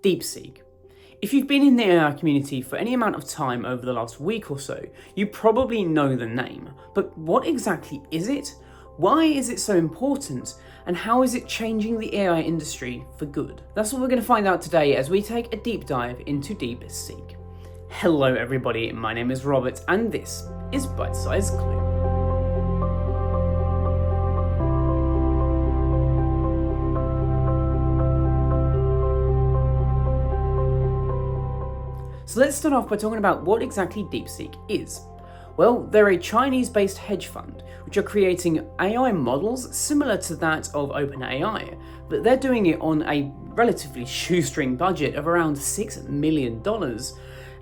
DeepSeek. If you've been in the AI community for any amount of time over the last week or so, you probably know the name. But what exactly is it? Why is it so important? And how is it changing the AI industry for good? That's what we're going to find out today as we take a deep dive into DeepSeek. Hello everybody, my name is Robert and this is Bite Size Clue. So let's start off by talking about what exactly DeepSeek is. Well, they're a Chinese-based hedge fund which are creating AI models similar to that of OpenAI, but they're doing it on a relatively shoestring budget of around $6 million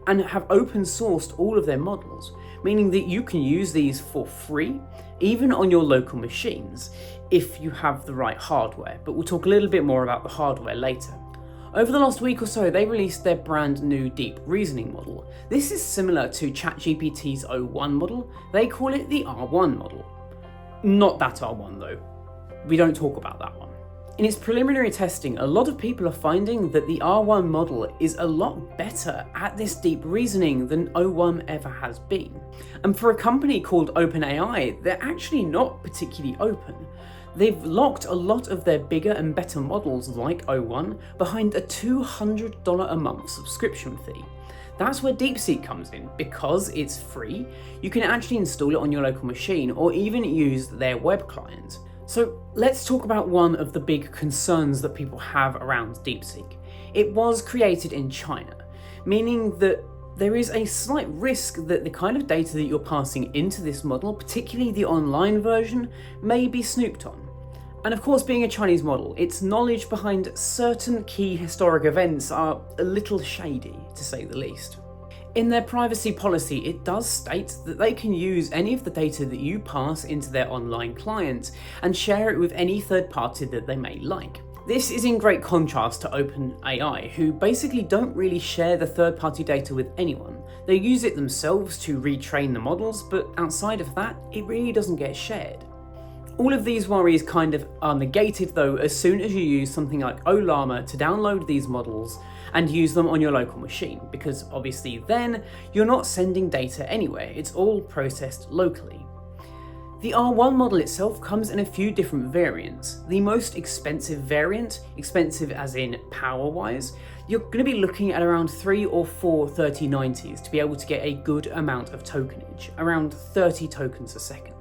and have open sourced all of their models, meaning that you can use these for free, even on your local machines, if you have the right hardware, but we'll talk a little bit more about the hardware later. Over the last week or so, they released their brand new deep reasoning model. This is similar to ChatGPT's O1 model. They call it the R1 model. Not that R1 though. We don't talk about that one. In its preliminary testing, a lot of people are finding that the R1 model is a lot better at this deep reasoning than O1 ever has been. And for a company called OpenAI, they're actually not particularly open. They've locked a lot of their bigger and better models like O1 behind a $200 a month subscription fee. That's where DeepSeek comes in. Because it's free, you can actually install it on your local machine or even use their web client. So let's talk about one of the big concerns that people have around DeepSeek. It was created in China, meaning that there is a slight risk that the kind of data that you're passing into this model, particularly the online version, may be snooped on. And of course, being a Chinese model, its knowledge behind certain key historic events are a little shady, to say the least. In their privacy policy, it does state that they can use any of the data that you pass into their online client and share it with any third party that they may like. This is in great contrast to OpenAI, who basically don't really share the third-party data with anyone. They use it themselves to retrain the models, but outside of that, it really doesn't get shared. All of these worries kind of are negated though as soon as you use something like Ollama to download these models and use them on your local machine, because obviously then you're not sending data anywhere, it's all processed locally. The R1 model itself comes in a few different variants. The most expensive variant, expensive as in power-wise, you're going to be looking at around 3 or 4 3090s to be able to get a good amount of tokenage, around 30 tokens a second.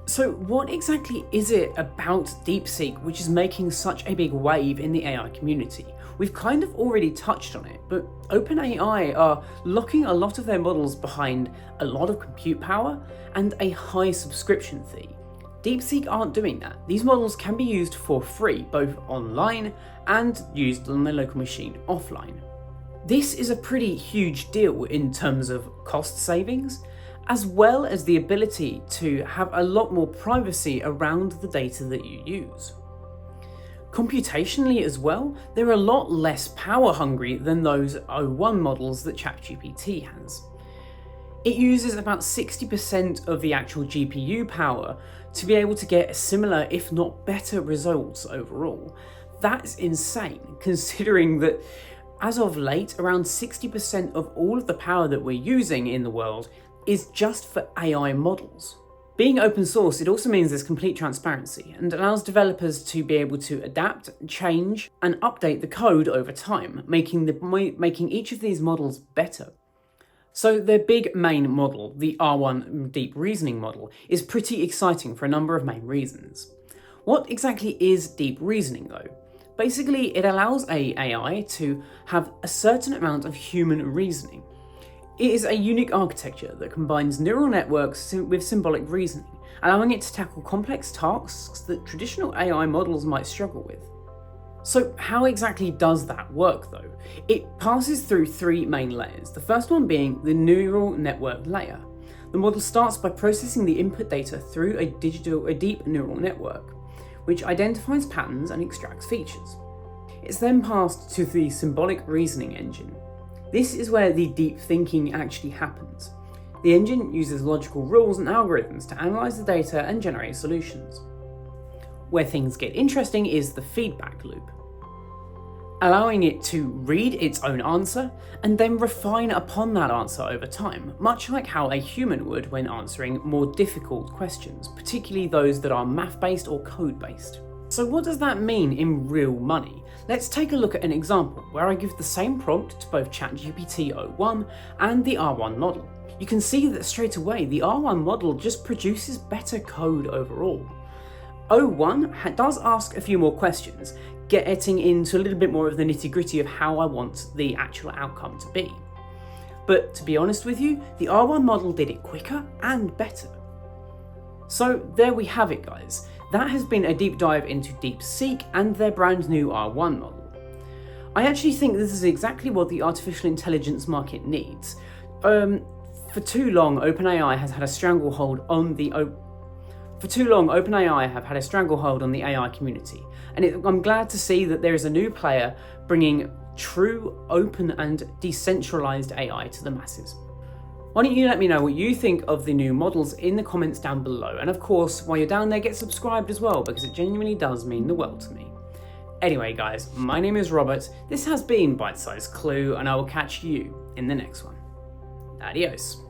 So what exactly is it about DeepSeek which is making such a big wave in the AI community? We've kind of already touched on it, but OpenAI are locking a lot of their models behind a lot of compute power and a high subscription fee. DeepSeek aren't doing that. These models can be used for free, both online and used on their local machine offline. This is a pretty huge deal in terms of cost savings, as well as the ability to have a lot more privacy around the data that you use. Computationally as well, they're a lot less power hungry than those O1 models that ChatGPT has. It uses about 60% of the actual GPU power to be able to get similar, if not better, results overall. That's insane, considering that as of late, around 60% of all of the power that we're using in the world is just for AI models. Being open source, it also means there's complete transparency and allows developers to be able to adapt, change, and update the code over time, making each of these models better. So their big main model, the R1 deep reasoning model, is pretty exciting for a number of main reasons. What exactly is deep reasoning though? Basically, it allows an AI to have a certain amount of human reasoning. It is a unique architecture that combines neural networks with symbolic reasoning, allowing it to tackle complex tasks that traditional AI models might struggle with. So how exactly does that work though? It passes through 3 main layers, the first one being the neural network layer. The model starts by processing the input data through a deep neural network, which identifies patterns and extracts features. It's then passed to the symbolic reasoning engine. This is where the deep thinking actually happens. The engine uses logical rules and algorithms to analyze the data and generate solutions. Where things get interesting is the feedback loop. allowing it to read its own answer and then refine upon that answer over time, much like how a human would when answering more difficult questions, particularly those that are math-based or code-based. So what does that mean in real money? Let's take a look at an example where I give the same prompt to both ChatGPT o1 and the R1 model. You can see that straight away the R1 model just produces better code overall. O1 does ask a few more questions, getting into a little bit more of the nitty-gritty of how I want the actual outcome to be. But to be honest with you, the R1 model did it quicker and better. So there we have it, guys. That has been a deep dive into DeepSeek and their brand new R1 model. I actually think this is exactly what the artificial intelligence market needs. For too long, OpenAI have had a stranglehold on the AI community, and I'm glad to see that there is a new player bringing true, open and decentralized AI to the masses. Why don't you let me know what you think of the new models in the comments down below, and of course, while you're down there, get subscribed as well, because it genuinely does mean the world to me. Anyway guys, my name is Robert, this has been Bite Size Clue, and I will catch you in the next one. Adios.